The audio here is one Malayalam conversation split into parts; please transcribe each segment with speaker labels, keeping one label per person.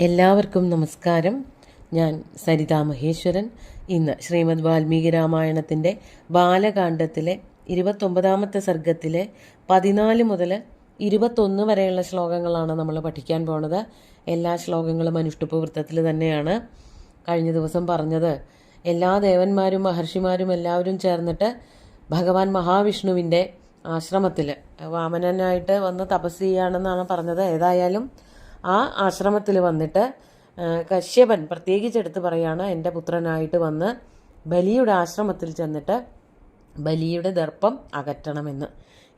Speaker 1: എല്ലാവർക്കും നമസ്കാരം. ഞാൻ സരിതാ മഹേശ്വരൻ. ഇന്ന് ശ്രീമദ് വാൽമീകി രാമായണത്തിൻ്റെ ബാലകാണ്ഡത്തിലെ 29ാമത്തെ സർഗത്തിലെ 14 മുതൽ 21 വരെയുള്ള ശ്ലോകങ്ങളാണ് നമ്മൾ പഠിക്കാൻ പോണത്. എല്ലാ ശ്ലോകങ്ങളും അനുഷ്ഠുപ്പ് വൃത്തത്തിൽ തന്നെയാണ്. കഴിഞ്ഞ ദിവസം പറഞ്ഞത് എല്ലാ ദേവന്മാരും മഹർഷിമാരും എല്ലാവരും ചേർന്നിട്ട് ഭഗവാൻ മഹാവിഷ്ണുവിൻ്റെ ആശ്രമത്തിൽ വാമനനായിട്ട് വന്ന് തപസ് ചെയ്യുകയാണെന്നാണ് പറഞ്ഞത്. ഏതായാലും ആ ആശ്രമത്തിൽ വന്നിട്ട് കശ്യപൻ പ്രത്യേകിച്ചെടുത്ത് പറയാണ്, എൻ്റെ പുത്രനായിട്ട് വന്ന് ബലിയുടെ ആശ്രമത്തിൽ ചെന്നിട്ട് ബലിയുടെ ദർപ്പം അകറ്റണമെന്ന്.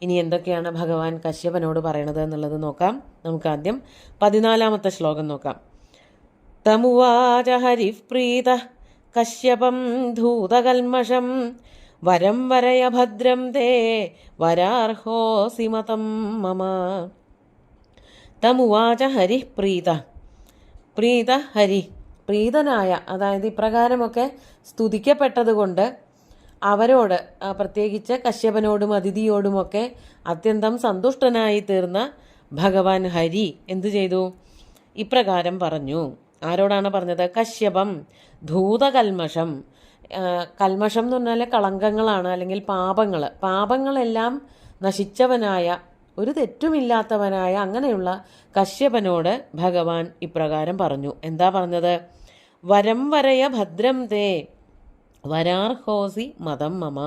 Speaker 1: ഇനി എന്തൊക്കെയാണ് ഭഗവാൻ കശ്യപനോട് പറയണത് എന്നുള്ളത് നോക്കാം. നമുക്കാദ്യം 14ാമത്തെ ശ്ലോകം നോക്കാം. തമുവാച ഹരിപ്രീത കശ്യപം ധൂതകൽമഷം വരം വരയ ഭദ്രം തേ വരാർഹോസി മതം മമ. തമുവാച ഹരി പ്രീത ഹരി, പ്രീതനായ, അതായത് ഇപ്രകാരമൊക്കെ സ്തുതിക്കപ്പെട്ടതുകൊണ്ട് അവരോട്, പ്രത്യേകിച്ച് കശ്യപനോടും അതിഥിയോടുമൊക്കെ അത്യന്തം സന്തുഷ്ടനായി തീർന്ന ഭഗവാൻ ഹരി എന്തു ചെയ്തു? ഇപ്രകാരം പറഞ്ഞു. ആരോടാണ് പറഞ്ഞത്? കശ്യപം ധൂതകൽമഷം. കൽമഷം എന്ന് പറഞ്ഞാൽ കളങ്കങ്ങളാണ്, അല്ലെങ്കിൽ പാപങ്ങളെല്ലാം നശിച്ചവനായ, ഒരു തെറ്റുമില്ലാത്തവനായ അങ്ങനെയുള്ള കശ്യപനോട് ഭഗവാൻ ഇപ്രകാരം പറഞ്ഞു. എന്താ പറഞ്ഞത്? വരം വരയ ഭദ്രം തേ വരാർഹോസി മതം മമ.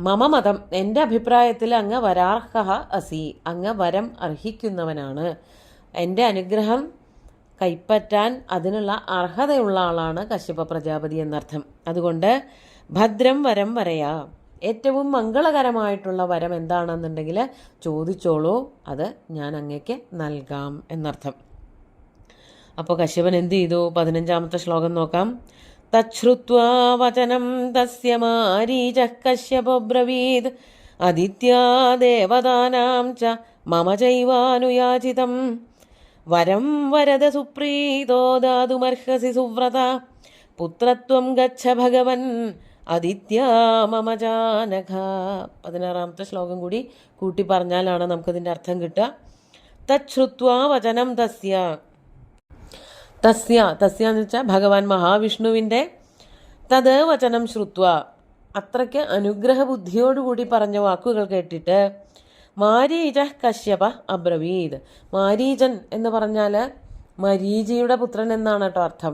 Speaker 1: മമ മതം, എൻ്റെ അഭിപ്രായത്തിൽ അങ്ങ് വരാർഹ അസി, അങ്ങ് വരം അർഹിക്കുന്നവനാണ്. എൻ്റെ അനുഗ്രഹം കൈപ്പറ്റാൻ അതിനുള്ള അർഹതയുള്ള ആളാണ് കശ്യപ പ്രജാപതി എന്നർത്ഥം. അതുകൊണ്ട് ഭദ്രം വരം വരയാ, ഏറ്റവും മംഗളകരമായിട്ടുള്ള വരം എന്താണെന്നുണ്ടെങ്കിൽ ചോദിച്ചോളൂ, അത് ഞാൻ അങ്ങേക്ക് നൽകാം എന്നർത്ഥം. അപ്പോൾ കശ്യപൻ എന്ത് ചെയ്തു? 15ാമത്തെ ശ്ലോകം നോക്കാം. തച്ഛ്രുത്വാ വചനം തസ്യ മാരീചഃ കശ്യപോ ബ്രവീത് അദിത്യാ ദേവതാനാം ച മമ ചൈവാനുയാചിതം വരം വരദ സുപ്രീതോ ദാതുമർഹസി സുവ്രത പുത്രത്വം ഗച്ഛ ഭഗവൻ ആദിത്യാ മമ ജാനഘ. 16ാമത്തെ ശ്ലോകം കൂടി കൂട്ടി പറഞ്ഞാലാണ് നമുക്കതിൻ്റെ അർത്ഥം കിട്ടുക. തച്ഛ്രുത്വാ വചനം തസ്യ എന്ന് വെച്ചാൽ ഭഗവാൻ മഹാവിഷ്ണുവിൻ്റെ തത് വചനം ശ്രുത്വ, അത്രയ്ക്ക് അനുഗ്രഹ ബുദ്ധിയോടുകൂടി പറഞ്ഞ വാക്കുകൾ കേട്ടിട്ട് മാരീച കശ്യപ അബ്രവീത്. മാരീചൻ എന്ന് പറഞ്ഞാൽ മരീചിയുടെ പുത്രൻ എന്നാണ് കേട്ടോ അർത്ഥം.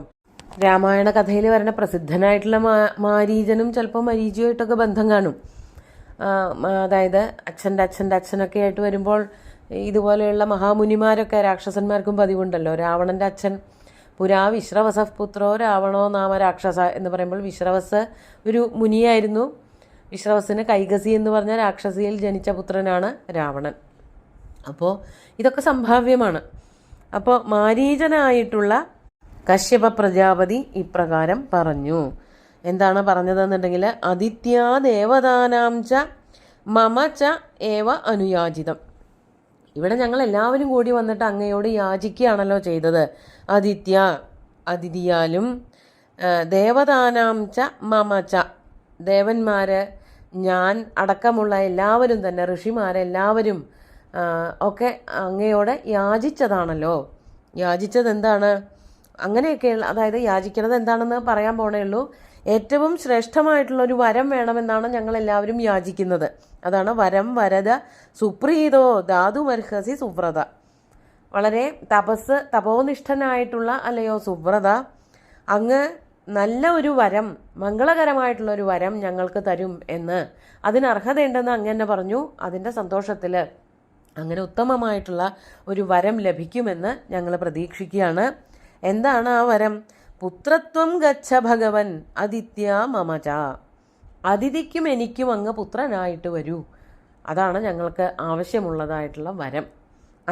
Speaker 1: രാമായണ കഥയിൽ വരുന്ന പ്രസിദ്ധനായിട്ടുള്ള മാരീചനും ചിലപ്പോൾ മരീചിയുമായിട്ടൊക്കെ ബന്ധം കാണും. അതായത് അച്ഛൻ്റെ അച്ഛനൊക്കെ ആയിട്ട് വരുമ്പോൾ ഇതുപോലെയുള്ള മഹാമുനിമാരൊക്കെ, രാക്ഷസന്മാർക്കും പതിവുണ്ടല്ലോ. രാവണൻ്റെ അച്ഛൻ പുരാ വിശ്രവസ പുത്രോ രാവണോ നാമ രാക്ഷസ എന്ന് പറയുമ്പോൾ വിശ്രവസ് ഒരു മുനിയായിരുന്നു. വിശ്രവസിന് കൈകസി എന്ന് പറഞ്ഞ രാക്ഷസിയിൽ ജനിച്ച പുത്രനാണ് രാവണൻ. അപ്പോൾ ഇതൊക്കെ സംഭാവ്യമാണ്. അപ്പോൾ മാരീചനായിട്ടുള്ള കശ്യപ പ്രജാപതി ഇപ്രകാരം പറഞ്ഞു. എന്താണ് പറഞ്ഞതെന്നുണ്ടെങ്കിൽ ആദിത്യാ ദേവതാനാം ച മമ ച ഏവ അനുയാചിതം. ഇവിടെ ഞങ്ങൾ എല്ലാവരും കൂടി വന്നിട്ട് അങ്ങയോട് യാചിക്കുകയാണല്ലോ ചെയ്തത്. ആദിത്യ, അതിഥിയാലും, ദേവതാനാം ച മമ ച, ദേവന്മാർ, ഞാൻ അടക്കമുള്ള എല്ലാവരും തന്നെ, ഋഷിമാരെല്ലാവരും ഒക്കെ അങ്ങയോട് യാചിച്ചതാണല്ലോ. യാചിച്ചത് എന്താണ്? അങ്ങനെയൊക്കെയുള്ള, അതായത് യാചിക്കുന്നത് എന്താണെന്ന് പറയാൻ പോണേ ഉള്ളൂ. ഏറ്റവും ശ്രേഷ്ഠമായിട്ടുള്ളൊരു വരം വേണമെന്നാണ് ഞങ്ങളെല്ലാവരും യാചിക്കുന്നത്. അതാണ് വരം വരദ സുപ്രീതോ ധാതുമർഹസി സുവ്രത. വളരെ തപോനിഷ്ഠനായിട്ടുള്ള, അല്ലയോ സുവ്രത, അങ്ങ് നല്ല ഒരു വരം, മംഗളകരമായിട്ടുള്ളൊരു വരം ഞങ്ങൾക്ക് തരും എന്ന്, അതിന് അർഹതയുണ്ടെന്ന് അങ്ങ് തന്നെ പറഞ്ഞു. അതിൻ്റെ സന്തോഷത്തിൽ അങ്ങനെ ഉത്തമമായിട്ടുള്ള ഒരു വരം ലഭിക്കുമെന്ന് ഞങ്ങൾ പ്രതീക്ഷിക്കുകയാണ്. എന്താണ് ആ വരം? പുത്രത്വം ഗച്ഛ ഭഗവൻ ആദിത്യ മമച, അതിഥിക്കും എനിക്കും അങ്ങ് പുത്രനായിട്ട് വരൂ. അതാണ് ഞങ്ങൾക്ക് ആവശ്യമുള്ളതായിട്ടുള്ള വരം.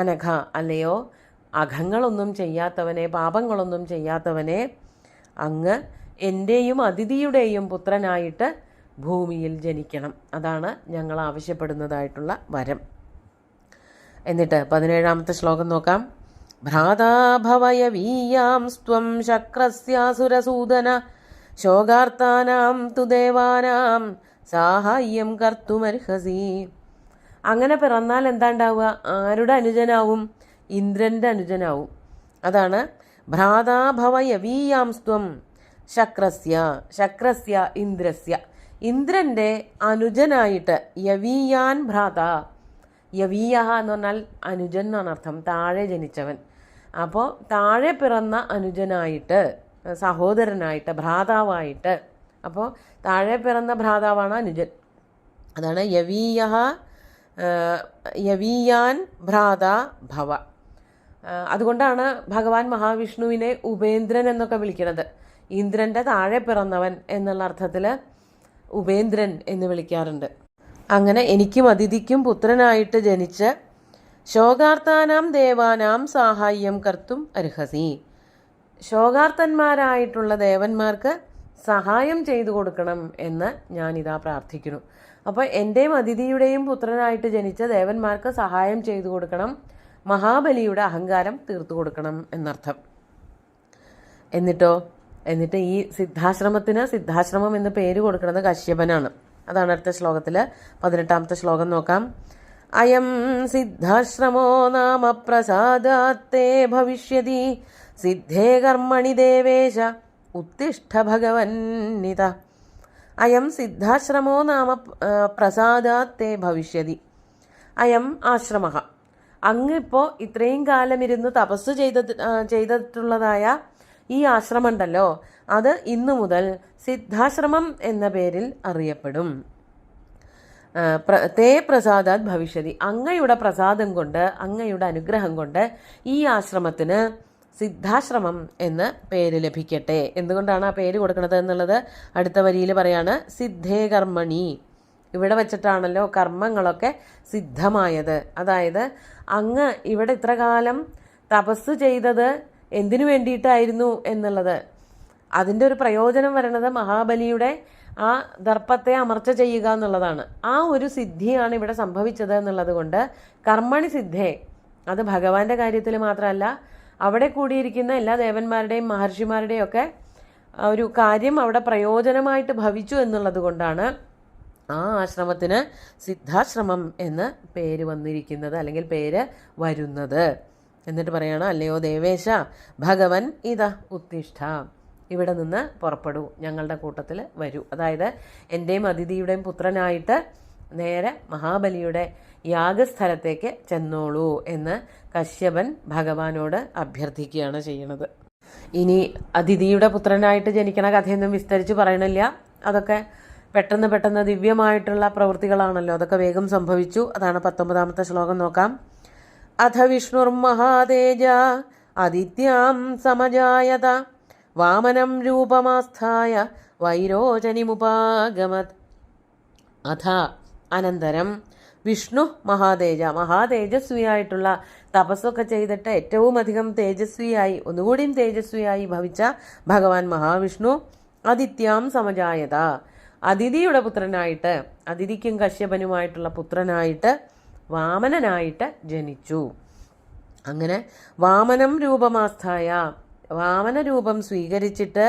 Speaker 1: അനഘ, അല്ലയോ അഘങ്ങളൊന്നും ചെയ്യാത്തവനെ, പാപങ്ങളൊന്നും ചെയ്യാത്തവനെ, അങ്ങ് എൻ്റെയും അതിഥിയുടെയും പുത്രനായിട്ട് ഭൂമിയിൽ ജനിക്കണം. അതാണ് ഞങ്ങൾ ആവശ്യപ്പെടുന്നതായിട്ടുള്ള വരം. എന്നിട്ട് 17ാമത്തെ ശ്ലോകം നോക്കാം. ഭ്രാതാഭവയ വീയാം സ്ത്വം ശക്രസ്യാസുരസൂദന ശോകാർത്താനാം തു ദേവാനാം സാഹായ്യം കർത്തുമർഹസി. അങ്ങനെ പിറന്നാൽ എന്താ ഉണ്ടാവുക? ആരുടെ അനുജനാവും? ഇന്ദ്രൻ്റെ അനുജനാവും. അതാണ് ഭ്രാതാഭവ യവീയാംസ്ത്വം ശക്രസ്യ ഇന്ദ്രസ്യ, ഇന്ദ്രൻ്റെ അനുജനായിട്ട് യവീയാൻ ഭ്രാത. യവീയ എന്ന് പറഞ്ഞാൽ അനുജൻ എന്നാണ് അർത്ഥം, താഴെ ജനിച്ചവൻ. അപ്പോൾ താഴെ പിറന്ന അനുജനായിട്ട്, സഹോദരനായിട്ട്, ഭ്രാതാവായിട്ട്. അപ്പോൾ താഴെ പിറന്ന ഭ്രാതാവാണ് അനുജൻ. അതാണ് യവീയാൻ ഭ്രാത ഭവ. അതുകൊണ്ടാണ് ഭഗവാൻ മഹാവിഷ്ണുവിനെ ഉപേന്ദ്രൻ എന്നൊക്കെ വിളിക്കുന്നത്. ഇന്ദ്രൻ്റെ താഴെ പിറന്നവൻ എന്നുള്ള അർത്ഥത്തിൽ ഉപേന്ദ്രൻ എന്ന് വിളിക്കാറുണ്ട്. അങ്ങനെ എനിക്കും അതിഥിക്കും പുത്രനായിട്ട് ജനിച്ച് ശോകാർത്താനാം ദേവാനാം സാഹായ്യം കർത്തും അർഹസി. ശോകാർത്തന്മാരായിട്ടുള്ള ദേവന്മാർക്ക് സഹായം ചെയ്തു കൊടുക്കണം എന്ന് ഞാനിതാ പ്രാർത്ഥിക്കുന്നു. അപ്പോൾ എൻ്റെയും അതിഥിയുടെയും പുത്രനായിട്ട് ജനിച്ച ദേവന്മാർക്ക് സഹായം ചെയ്തു കൊടുക്കണം, മഹാബലിയുടെ അഹങ്കാരം തീർത്തു കൊടുക്കണം എന്നർത്ഥം. എന്നിട്ട് ഈ സിദ്ധാശ്രമത്തിന് സിദ്ധാശ്രമം എന്ന് പേര് കൊടുക്കുന്നത് കശ്യപനാണ്. അതാണ് അടുത്ത ശ്ലോകത്തിൽ 18ാമത്തെ ശ്ലോകം നോക്കാം. അയം സിദ്ധാശ്രമോ നാമ പ്രസാദാത്തേ ഭവിഷ്യതി സിദ്ധേ കർമ്മണി ദേവേശ ഉത്തിഷ്ഠ ഭഗവന്നിത. അയം സിദ്ധാശ്രമോ നാമ പ്രസാദാത്തേ ഭവിഷ്യതി. അയം ആശ്രമ, അങ്ങിപ്പോൾ ഇത്രയും കാലം ഇരുന്ന് തപസ് ചെയ്തിട്ടുള്ളതായ ഈ ആശ്രമം ഉണ്ടല്ലോ, അത് ഇന്നു മുതൽ സിദ്ധാശ്രമം എന്ന പേരിൽ അറിയപ്പെടും. തേ പ്രസാദാത് ഭവിഷ്യതി, അങ്ങയുടെ പ്രസാദം കൊണ്ട്, അങ്ങയുടെ അനുഗ്രഹം കൊണ്ട് ഈ ആശ്രമത്തിന് സിദ്ധാശ്രമം എന്ന് പേര് ലഭിക്കട്ടെ. എന്തുകൊണ്ടാണ് ആ പേര് കൊടുക്കുന്നത് എന്നുള്ളത് അടുത്ത വരിയിൽ പറയാണ്. സിദ്ധേ കർമ്മണി, ഇവിടെ വെച്ചിട്ടാണല്ലോ കർമ്മങ്ങളൊക്കെ സിദ്ധമായത്. അതായത് അങ്ങ് ഇവിടെ ഇത്ര കാലം തപസ് ചെയ്തത് എന്തിനു വേണ്ടിയിട്ടായിരുന്നു എന്നുള്ളത്, അതിൻ്റെ ഒരു പ്രയോജനം വരണത് മഹാബലിയുടെ ആ ദർപ്പത്തെ അമർച്ച ചെയ്യുക എന്നുള്ളതാണ്. ആ ഒരു സിദ്ധിയാണ് ഇവിടെ സംഭവിച്ചത് എന്നുള്ളത് കൊണ്ട് കർമ്മണി സിദ്ധേ, അത് ഭഗവാന്റെ കാര്യത്തിൽ മാത്രമല്ല, അവിടെ കൂടിയിരിക്കുന്ന എല്ലാ ദേവന്മാരുടെയും മഹർഷിമാരുടെയും ഒക്കെ ഒരു കാര്യം അവിടെ പ്രയോജനമായിട്ട് ഭവിച്ചു എന്നുള്ളത് കൊണ്ടാണ് ആ ആശ്രമത്തിന് സിദ്ധാശ്രമം എന്ന് പേര് വന്നിരിക്കുന്നത്, അല്ലെങ്കിൽ പേര് വരുന്നത്. എന്നിട്ട് പറയാണ്, അല്ലയോ ദേവേശ ഭഗവൻ ഇതാ ഉത്തിഷ്ഠ, ഇവിടെ നിന്ന് പുറപ്പെടൂ, ഞങ്ങളുടെ കൂട്ടത്തിൽ വരൂ. അതായത് എൻ്റെയും അതിഥിയുടെയും പുത്രനായിട്ട് നേരെ മഹാബലിയുടെ യാഗസ്ഥലത്തേക്ക് ചെന്നോളൂ എന്ന് കശ്യപൻ ഭഗവാനോട് അഭ്യർത്ഥിക്കുകയാണ് ചെയ്യുന്നത്. ഇനി അതിഥിയുടെ പുത്രനായിട്ട് ജനിക്കണ കഥയൊന്നും വിസ്തരിച്ച് പറയണില്ല. അതൊക്കെ പെട്ടെന്ന് ദിവ്യമായിട്ടുള്ള പ്രവൃത്തികളാണല്ലോ, അതൊക്കെ വേഗം സംഭവിച്ചു. അതാണ് 19ാമത്തെ ശ്ലോകം നോക്കാം. അഥ വിഷ്ണുർമഹാതേജ ആദിത്യാം സമജായത വാമനം രൂപമാസ്ഥായ വൈരോചനിമുപാഗമത്. അഥ അനന്തരം വിഷ്ണു മഹാതേജസ്വിയായിട്ടുള്ള തപസ്സൊക്കെ ചെയ്തിട്ട് ഏറ്റവും അധികം തേജസ്വിയായി, ഒന്നുകൂടിയും തേജസ്വിയായി ഭവിച്ച ഭഗവാൻ മഹാവിഷ്ണു ആദിത്യാം സമജായത, അതിഥിയുടെ പുത്രനായിട്ട്, അതിഥിക്കും കശ്യപനുമായിട്ടുള്ള പുത്രനായിട്ട് വാമനനായിട്ട് ജനിച്ചു. അങ്ങനെ വാമനം രൂപമാസ്ഥായ, വാമന രൂപം സ്വീകരിച്ചിട്ട്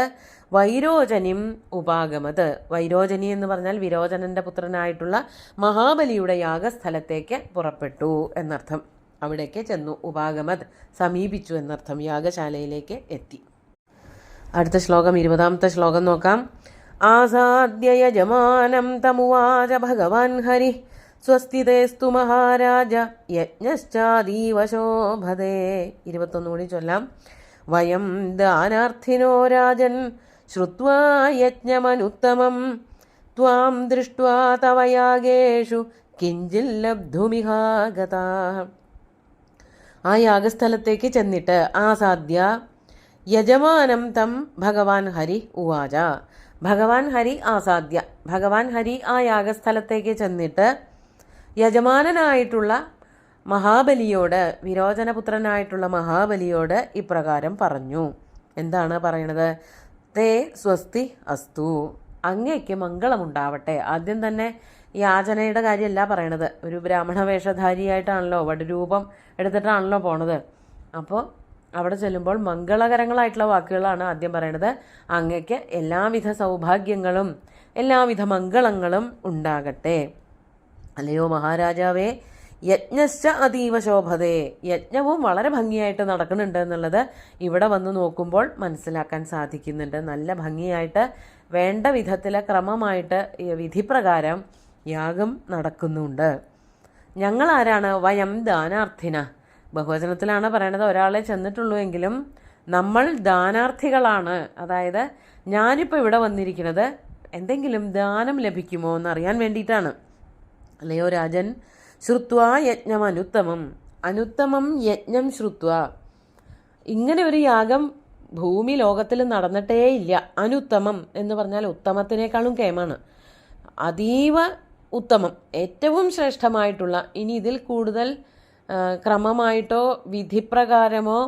Speaker 1: വൈരോചനിം ഉപാഗമത്, വൈരോചനി എന്ന് പറഞ്ഞാൽ വിരോചനന്റെ പുത്രനായിട്ടുള്ള മഹാബലിയുടെ യാഗസ്ഥലത്തേക്ക് പുറപ്പെട്ടു എന്നർത്ഥം. അവിടേക്ക് ചെന്നു, ഉപാഗമത് സമീപിച്ചു എന്നർത്ഥം, യാഗശാലയിലേക്ക് എത്തി. അടുത്ത ശ്ലോകം 20ാമത്തെ ശ്ലോകം നോക്കാം. ആസാദ്യ യജമാനം തമുവാച ഭഗവാൻ ഹരി സ്വസ്തിതേസ്തു മഹാരാജ യജ്ഞശ്ചാദീവ ശോഭതേ. 21 കൂടി ചൊല്ലാം. വയം ദാനാർത്ഥിനോ രാജൻ ശ്രുത്വാ യജ്ഞമനുത്തമം ത്വാം ദൃഷ്ട്വാ തവ യാഗേഷു കിഞ്ചിൽ ലബ്ധുമിഹാഗതാഃ. ആ യാഗസ്ഥലത്തേക്ക് ചെന്നിട്ട് ആസാദ്യ യജമാനം തം ഭഗവാൻ ഹരി ഉവാച, ഭഗവാൻ ഹരി ആസാദ്യ, ഭഗവാൻ ഹരി ആ യാഗസ്ഥലത്തേക്ക് ചെന്നിട്ട് യജമാനനായിട്ടുള്ള മഹാബലിയോട്, വിരോചനപുത്രനായിട്ടുള്ള മഹാബലിയോട് ഇപ്രകാരം പറഞ്ഞു. എന്താണ് പറയണത്? തേ സ്വസ്തി അസ്തു, അങ്ങയ്ക്ക് മംഗളമുണ്ടാവട്ടെ. ആദ്യം തന്നെ യാചനയുടെ കാര്യമല്ല പറയണത്, ഒരു ബ്രാഹ്മണ വേഷധാരിയായിട്ടാണല്ലോ, വടുരൂപം എടുത്തിട്ടാണല്ലോ പോണത്. അപ്പോൾ അവിടെ ചെല്ലുമ്പോൾ മംഗളകരങ്ങളായിട്ടുള്ള വാക്കുകളാണ് ആദ്യം പറയണത്. അങ്ങയ്ക്ക് എല്ലാവിധ സൗഭാഗ്യങ്ങളും എല്ലാവിധ മംഗളങ്ങളും ഉണ്ടാകട്ടെ. അല്ലയോ മഹാരാജാവേ, യജ്ഞശ്ച അതീവ ശോഭതേ, യജ്ഞവും വളരെ ഭംഗിയായിട്ട് നടക്കുന്നുണ്ട് എന്നുള്ളത് ഇവിടെ വന്ന് നോക്കുമ്പോൾ മനസ്സിലാക്കാൻ സാധിക്കുന്നുണ്ട്. നല്ല ഭംഗിയായിട്ട് വേണ്ട വിധത്തിലെ ക്രമമായിട്ട് വിധിപ്രകാരം യാഗം നടക്കുന്നുണ്ട്. ഞങ്ങൾ ആരാണ്? വയം ദാനാർത്ഥിന. ബഹുവചനത്തിലാണ് പറയണത്, ഒരാളെ ചെന്നിട്ടുള്ളൂ എങ്കിലും നമ്മൾ ദാനാർത്ഥികളാണ്. അതായത് ഞാനിപ്പോൾ ഇവിടെ വന്നിരിക്കുന്നത് എന്തെങ്കിലും ദാനം ലഭിക്കുമോ എന്നറിയാൻ വേണ്ടിയിട്ടാണ്. അല്ലയോ രാജൻ, ശ്രുത്വാ യജ്ഞം അനുത്തമം, അനുത്തമം യജ്ഞം ശ്രുത്വാ. ഇങ്ങനെ ഒരു യാഗം ഭൂമി ലോകത്തിൽ നടന്നിട്ടേ ഇല്ല. അനുത്തമം എന്ന് പറഞ്ഞാൽ ഉത്തമത്തിനേക്കാളും കേമാണ്. അതീവ ഉത്തമം, ഏറ്റവും ശ്രേഷ്ഠമായിട്ടുള്ള, ഇനി ഇതിൽ കൂടുതൽ ക്രമമായിട്ടോ വിധിപ്രകാരമോ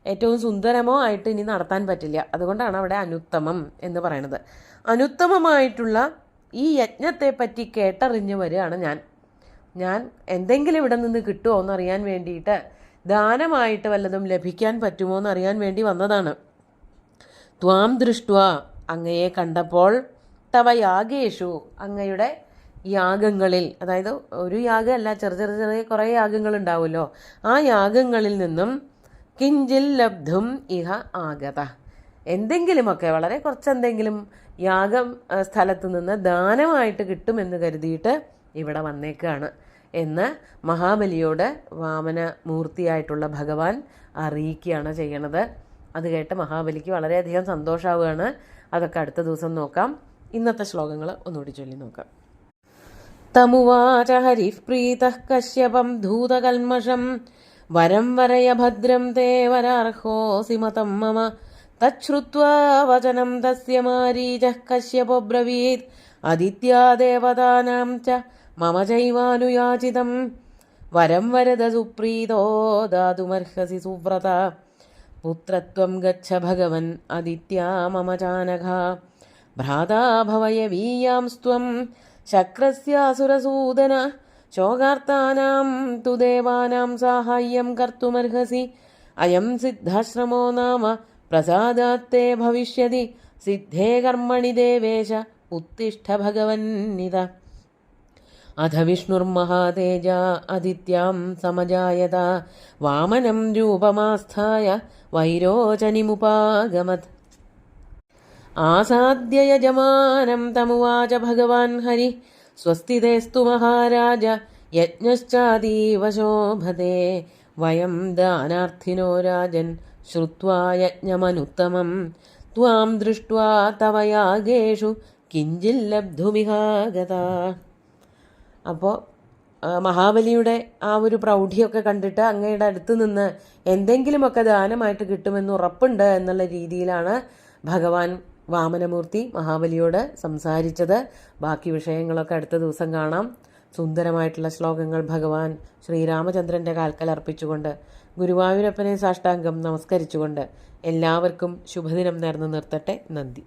Speaker 1: ഏറ്റവും സുന്ദരമോ ആയിട്ട് ഇനി നടത്താൻ പറ്റില്ല. അതുകൊണ്ടാണ് അവിടെ അനുത്തമം എന്ന് പറയുന്നത്. അനുത്തമമായിട്ടുള്ള ഈ യജ്ഞത്തെ പറ്റി കേട്ടറിഞ്ഞ് വരികയാണ് ഞാൻ എന്തെങ്കിലും ഇവിടെ നിന്ന് കിട്ടുമോ എന്നറിയാൻ വേണ്ടിയിട്ട്, ദാനമായിട്ട് വല്ലതും ലഭിക്കാൻ പറ്റുമോ എന്നറിയാൻ വേണ്ടി വന്നതാണ്. ത്വാം ദൃഷ്ട്വാ, അങ്ങയെ കണ്ടപ്പോൾ, തവ യാഗേഷു, അങ്ങയുടെ യാഗങ്ങളിൽ, അതായത് ഒരു യാഗമല്ല, ചെറിയ കുറേ യാഗങ്ങൾ ഉണ്ടാവുമല്ലോ, ആ യാഗങ്ങളിൽ നിന്നും കിഞ്ചിൽ ലബ്ധും ഇഹ ആഗത, എന്തെങ്കിലുമൊക്കെ വളരെ കുറച്ചെന്തെങ്കിലും യാഗം സ്ഥലത്ത് നിന്ന് ദാനമായിട്ട് കിട്ടുമെന്ന് കരുതിയിട്ട് ഇവിടെ വന്നേക്കാണ് എന്ന് മഹാബലിയോട് വാമന മൂർത്തിയായിട്ടുള്ള ഭഗവാൻ അറിയിക്കുകയാണ് ചെയ്യണത്. അത് കേട്ട് മഹാബലിക്ക് വളരെയധികം സന്തോഷമാവുകയാണ്. അതൊക്കെ അടുത്ത ദിവസം നോക്കാം. ഇന്നത്തെ ശ്ലോകങ്ങൾ ഒന്നുകൂടി ചൊല്ലി നോക്കാം. തമുവാച ഹരിഃ പ്രീതഃ കശ്യപം ധൂതകൽമഷം വരം വരയ ഭദ്രം തേ വരാർഹോസി മതം മമ. തച്ഛ്രുത്വാ വചനം തസ്യ മാരീചഃ കശ്യപോ ബ്രവീത് ആദിത്യാ ദേവതാനാം ച മമ ചൈവാനുയാചിതം വരം വരദ സുപ്രീതോ ദാതുമർഹസി സുവ്രത. പുത്രത്വം ഗച്ഛ ഭഗവൻ ആദിത്യാ മമ ചാനഘ. ഭ്രാതാ ഭവയവീയാംസ്ത്വം ശക്രസ്യാസുരസൂദന. ശോകാർത്താനാം തു ദേവാനാം സാഹായ്യം കർത്തുമർഹസി. അയം സിദ്ധാശ്രമോ നാമ പ്രസാദാത്തേ ഭവിഷ്യതി. സിദ്ധേ കർമ്മണി ദേവേശ ഉത്തിഷ്ഠ ഭഗവന്നിത. അധ വിഷ്ണുർമഹാതേജ ആദിത്യാം സമജായത. വാമനം രൂപമാസ്ഥായ വൈരോചനിമുപാഗമത്. ആസാദ്യ യജമാനം തമുവാച ഭഗവാൻ ഹരി. സ്വസ്തിതേസ്തു മഹാരാജ യജ്ഞശ്ചാതീവ ശോഭതേ. വയം ദാനാർത്ഥിനോ രാജൻ ശ്രുത്വാ യജ്ഞമനുത്തമം. ത്വാം ദൃഷ്ട്വാ തവ യാഗേഷു കിഞ്ചിൽ ലബ്ധുമിഹാഗതാ. അപ്പോൾ മഹാബലിയുടെ ആ ഒരു പ്രൗഢിയൊക്കെ കണ്ടിട്ട് അങ്ങയുടെ അടുത്ത് നിന്ന് എന്തെങ്കിലുമൊക്കെ ദാനമായിട്ട് കിട്ടുമെന്ന് ഉറപ്പുണ്ട് എന്നുള്ള രീതിയിലാണ് ഭഗവാൻ വാമനമൂർത്തി മഹാബലിയോട് സംസാരിച്ചത്. ബാക്കി വിഷയങ്ങളൊക്കെ അടുത്ത ദിവസം കാണാം. സുന്ദരമായിട്ടുള്ള ശ്ലോകങ്ങൾ ഭഗവാൻ ശ്രീരാമചന്ദ്രൻ്റെ കാൽക്കൽ അർപ്പിച്ചുകൊണ്ട് ഗുരുവായൂരപ്പനെ സാഷ്ടാംഗം നമസ്കരിച്ചുകൊണ്ട് എല്ലാവർക്കും ശുഭദിനം നേർന്നു നിർത്തട്ടെ. നന്ദി.